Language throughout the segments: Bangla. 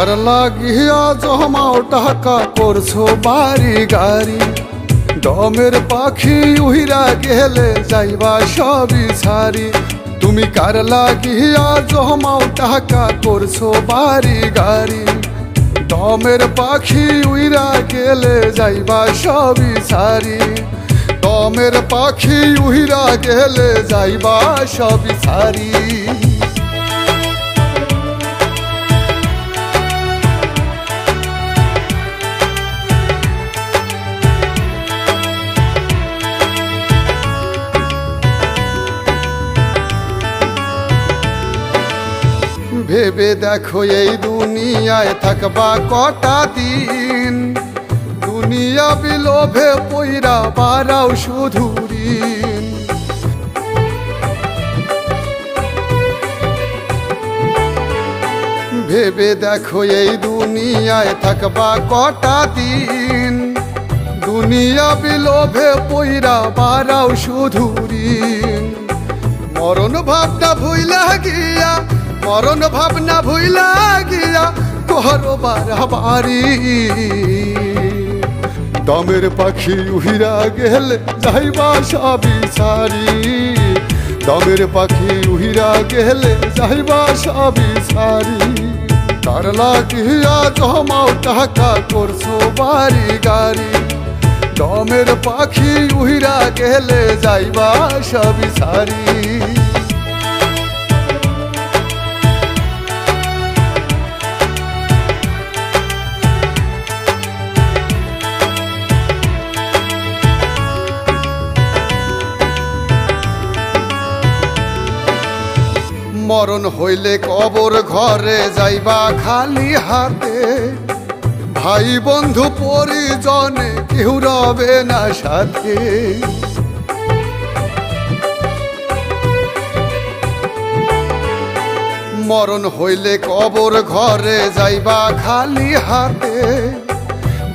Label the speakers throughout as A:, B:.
A: কার লাগিয়া জমাও টাকা করছো বাড়ি গাড়ি, দমের পাখি উহিরা গেলে যাইবা সবই ছাড়ি। তুমি কার লাগিয়া জমাও টাকা করছো বাড়ি গাড়ি, দমের পাখি উইরা গেলে যাইবা সবই ছাড়ি। দমের পাখি উহিরা গেলে যাইবা সবই ছাড়ি। ভেবে দেখো এই দুনিয়ায় থাকবা কটা দিন, দুনিয়া বিলোভে পইরা বাড়াও শুধু ঋণ। ভেবে দেখো এই দুনিয়ায় থাকবা কটা দিন, দুনিয়া বিলোভে পইরা বাড়াও শুধু ঋণ। মরণ ভাবনা ভুইলা গিয়া, মরণ ভাবনা ভুইলা গিয়া করো বাড়াবাড়ি। দমের পাখি উহিরা গেলে যাইবা সবই ছাড়ি, দমের পাখি উহিরা গেলে যাইবা সবই ছাড়ি। কার লাগিয়া জমাও টাকা করছো বাড়ি গাড়ি, দমের পাখি উহিরা গেলে যাইবা সবই ছাড়ি। মরণ হইলে কবর ঘরে যাইবা খালি হাতে, ভাই বন্ধু পরিজনে কেউ রবে না সাথে। মরণ হইলে কবর ঘরে যাইবা খালি হাতে,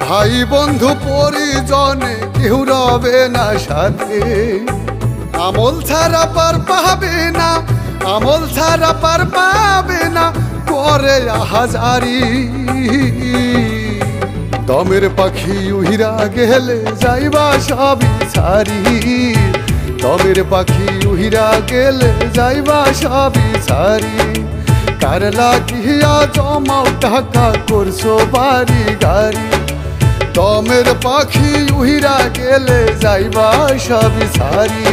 A: ভাই বন্ধু পরিজনে কেউ রবে না সাথে। আমল ছাড়া পার পাবে না, আমল ছাড়া পার পাবে না করে হাজারি। দমের পাখি উহিরা গেলে যাইবা সবই ছাড়ি, দমের পাখি উহিরা গেলে যাইবা সবই ছাড়ি। কার লাগিয়া জমাও টাকা করছো বাড়ি গাড়ি, দমের পাখি উহিরা গেলে যাইবা সবই ছাড়ি।